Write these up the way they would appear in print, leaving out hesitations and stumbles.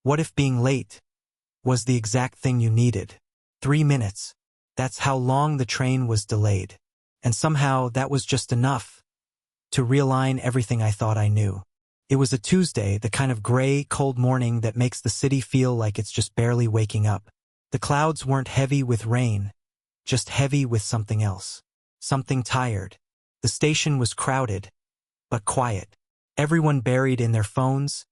What if being late was the exact thing you needed? 3 minutes. That's how long the train was delayed. And somehow that was just enough to realign everything I thought I knew. It was a Tuesday, the kind of gray, cold morning that makes the city feel like it's just barely waking up. The clouds weren't heavy with rain, just heavy with something else. Something tired. The station was crowded, but quiet. Everyone buried in their phones,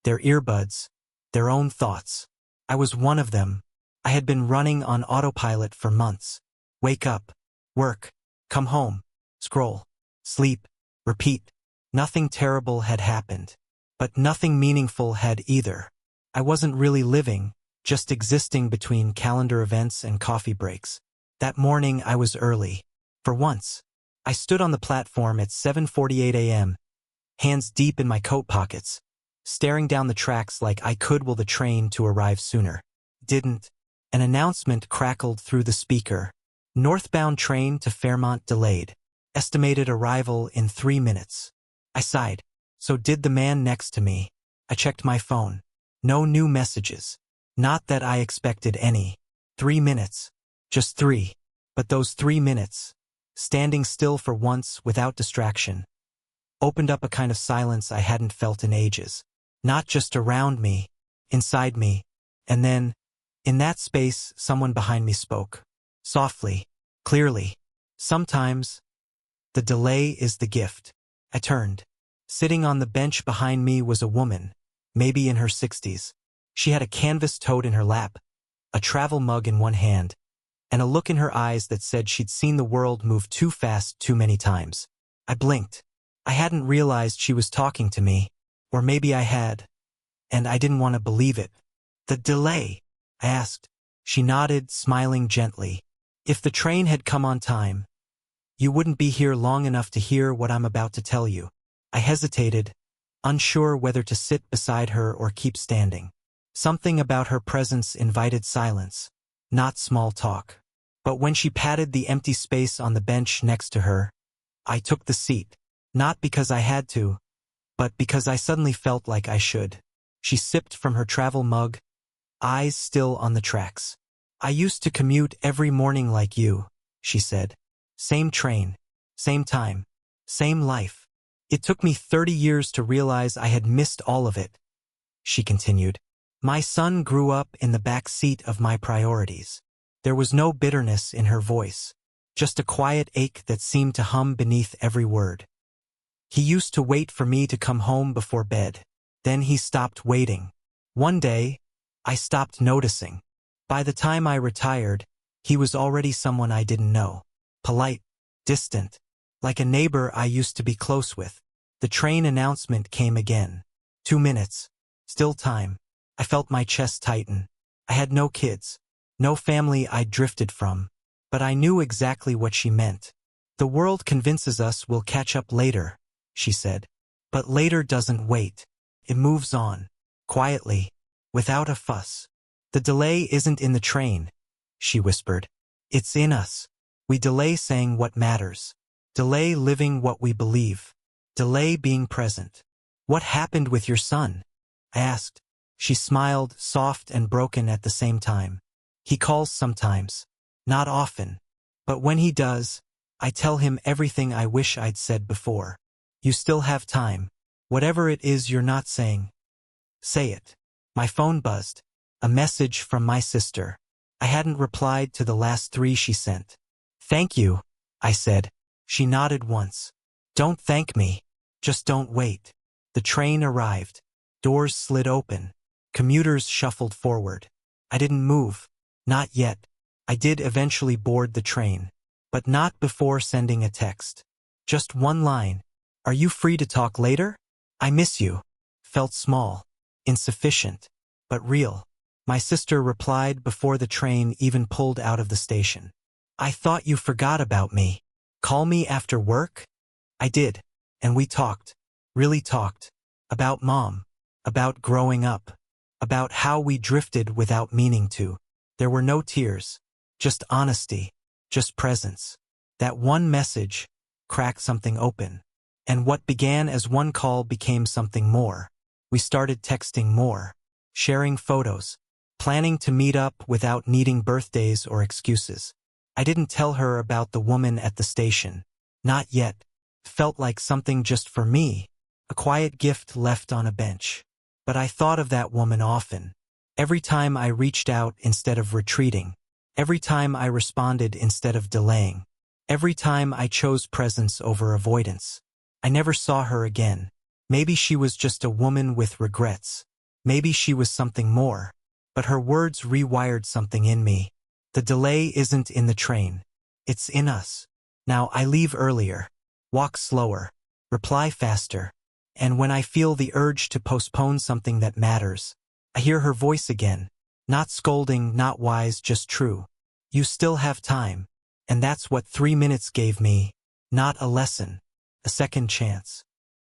their earbuds, their own thoughts. I was one of them. I had been running on autopilot for months. Wake up, work, come home, scroll, sleep, repeat. Nothing terrible had happened, but nothing meaningful had either. I wasn't really living, just existing between calendar events and coffee breaks. That morning I was early. For once. I stood on the platform at 7:48 a.m., hands deep in my coat pockets, staring down the tracks like I could will the train to arrive sooner. Didn't. An announcement crackled through the speaker. Northbound train to Fairmont delayed. Estimated arrival in 3 minutes. I sighed. So did the man next to me. I checked my phone. No new messages. Not that I expected any. 3 minutes. Just 3. But those 3 minutes, standing still for once without distraction, opened up a kind of silence I hadn't felt in ages. Not just around me, inside me. And then, in that space, someone behind me spoke. Softly, clearly. Sometimes, the delay is the gift. I turned. Sitting on the bench behind me was a woman, maybe in her 60s. She had a canvas tote in her lap, a travel mug in one hand, and a look in her eyes that said she'd seen the world move too fast too many times. I blinked. I hadn't realized she was talking to me, or maybe I had, and I didn't want to believe it. The delay? I asked. She nodded, smiling gently. If the train had come on time, you wouldn't be here long enough to hear what I'm about to tell you. I hesitated, unsure whether to sit beside her or keep standing. Something about her presence invited silence, not small talk. But when she patted the empty space on the bench next to her, I took the seat, not because I had to, but because I suddenly felt like I should. She sipped from her travel mug, eyes still on the tracks. I used to commute every morning like you, she said. Same train, same time, same life. It took me 30 years to realize I had missed all of it, she continued. My son grew up in the back seat of my priorities. There was no bitterness in her voice, just a quiet ache that seemed to hum beneath every word. He used to wait for me to come home before bed. Then he stopped waiting. One day, I stopped noticing. By the time I retired, he was already someone I didn't know. Polite, distant, like a neighbor I used to be close with. The train announcement came again. 2 minutes. Still time. I felt my chest tighten. I had no kids, no family I'd drifted from, but I knew exactly what she meant. The world convinces us we'll catch up later, she said. But later doesn't wait. It moves on, quietly, without a fuss. The delay isn't in the train, she whispered. It's in us. We delay saying what matters. Delay living what we believe. Delay being present. What happened with your son? I asked. She smiled, soft and broken at the same time. He calls sometimes. Not often. But when he does, I tell him everything I wish I'd said before. You still have time. Whatever it is you're not saying, say it. My phone buzzed. A message from my sister. I hadn't replied to the last 3 she sent. Thank you, I said. She nodded once. Don't thank me. Just don't wait. The train arrived. Doors slid open. Commuters shuffled forward. I didn't move. Not yet. I did eventually board the train. But not before sending a text. Just one line. Are you free to talk later? I miss you. Felt small. Insufficient. But real. My sister replied before the train even pulled out of the station. I thought you forgot about me. Call me after work? I did. And we talked. Really talked. About Mom. About growing up. About how we drifted without meaning to. There were no tears. Just honesty. Just presence. That one message cracked something open. And what began as one call became something more. We started texting more. sharing photos, planning to meet up without needing birthdays or excuses. I didn't tell her about the woman at the station. Not yet. Felt like something just for me, a quiet gift left on a bench. But I thought of that woman often. Every time I reached out instead of retreating. Every time I responded instead of delaying. Every time I chose presence over avoidance. I never saw her again. Maybe she was just a woman with regrets. Maybe she was something more. But her words rewired something in me. The delay isn't in the train. It's in us. Now I leave earlier, walk slower, reply faster, and when I feel the urge to postpone something that matters, I hear her voice again. Not scolding, not wise, just true. You still have time. And that's what 3 minutes gave me. Not a lesson. A second chance.